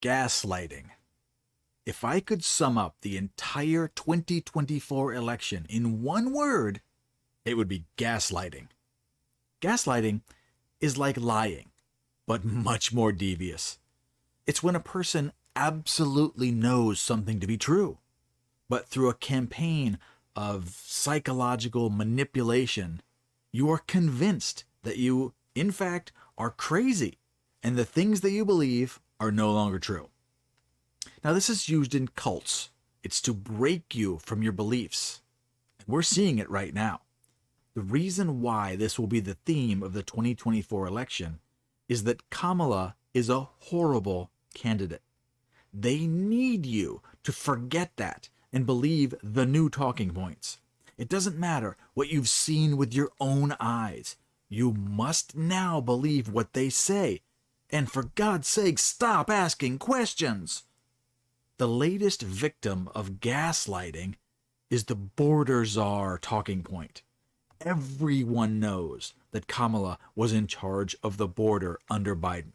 Gaslighting. If I could sum up the entire 2024 election in one word, it would be gaslighting. Gaslighting is like lying, but much more devious. It's when a person absolutely knows something to be true, but through a campaign of psychological manipulation, you are convinced that you, in fact, are crazy, and the things that you believe are no longer true. Now, this is used in cults. It's to break you from your beliefs. And we're seeing it right now. The reason why this will be the theme of the 2024 election is that Kamala is a horrible candidate. They need you to forget that and believe the new talking points. It doesn't matter what you've seen with your own eyes. You must now believe what they say. And for God's sake, stop asking questions. The latest victim of gaslighting is the border czar talking point. Everyone knows that Kamala was in charge of the border under Biden.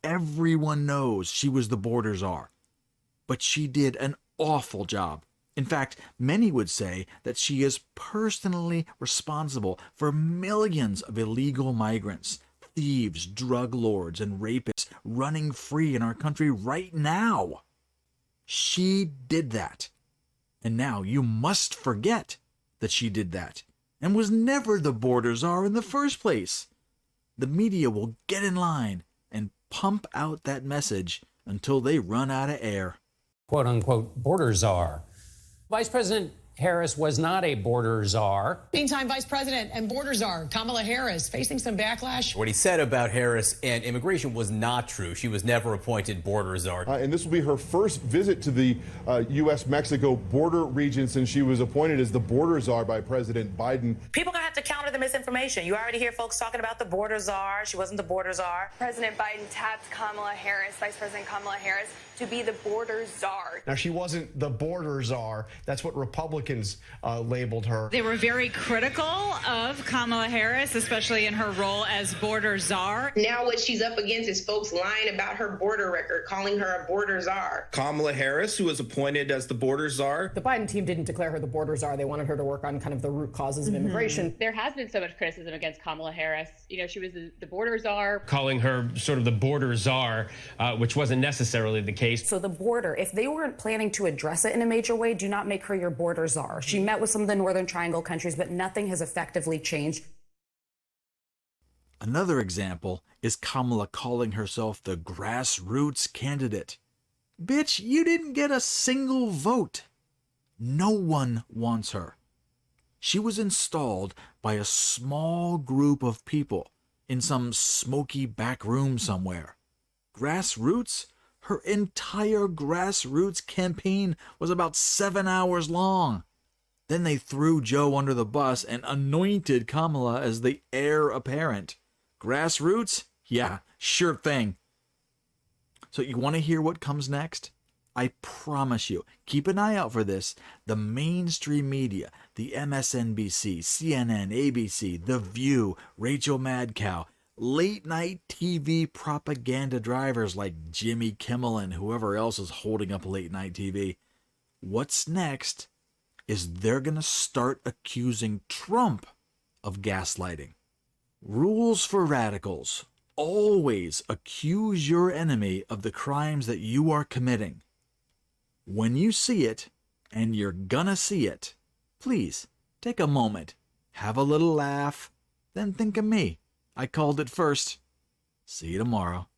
Everyone knows she was the border czar. But she did an awful job. In fact, many would say that she is personally responsible for millions of illegal migrants, thieves, drug lords, and rapists running free in our country right now. She did that. And now you must forget that she did that and was never the border czar in the first place. The media will get in line and pump out that message until they run out of air. Quote unquote border czar. Vice President Harris was not a border czar. Meantime, Vice President and border czar Kamala Harris facing some backlash. What he said about Harris and immigration was not true. She was never appointed border czar. And this will be her first visit to the U.S.-Mexico border region since she was appointed as the border czar by President Biden. People are going to have to counter the misinformation. You already hear folks talking about the border czar. She wasn't the border czar. President Biden tapped Kamala Harris, Vice President Kamala Harris, to be the border czar. Now, she wasn't the border czar. That's what Republicans labeled her. They were very critical of Kamala Harris, especially in her role as border czar. Now what she's up against is folks lying about her border record, calling her a border czar. Kamala Harris, who was appointed as the border czar. The Biden team didn't declare her the border czar. They wanted her to work on kind of the root causes of immigration. There has been so much criticism against Kamala Harris. You know, she was the border czar. Calling her sort of the border czar, which wasn't necessarily the case. So the border, if they weren't planning to address it in a major way, do not make her your border czar. She met with some of the Northern Triangle countries, but nothing has effectively changed. Another example is Kamala calling herself the grassroots candidate. Bitch, you didn't get a single vote. No one wants her. She was installed by a small group of people in some smoky back room somewhere. Grassroots? Her entire grassroots campaign was about 7 hours long. Then they threw Joe under the bus and anointed Kamala as the heir apparent. Grassroots? Yeah, sure thing. So you want to hear what comes next? I promise you, keep an eye out for this. The mainstream media, the MSNBC, CNN, ABC, The View, Rachel Madcow, late night TV propaganda drivers like Jimmy Kimmel and whoever else is holding up late night TV. What's next is they're going to start accusing Trump of gaslighting. Rules for radicals. Always accuse your enemy of the crimes that you are committing. When you see it, and you're gonna see it, please take a moment, have a little laugh, then think of me. I called it first. See you tomorrow.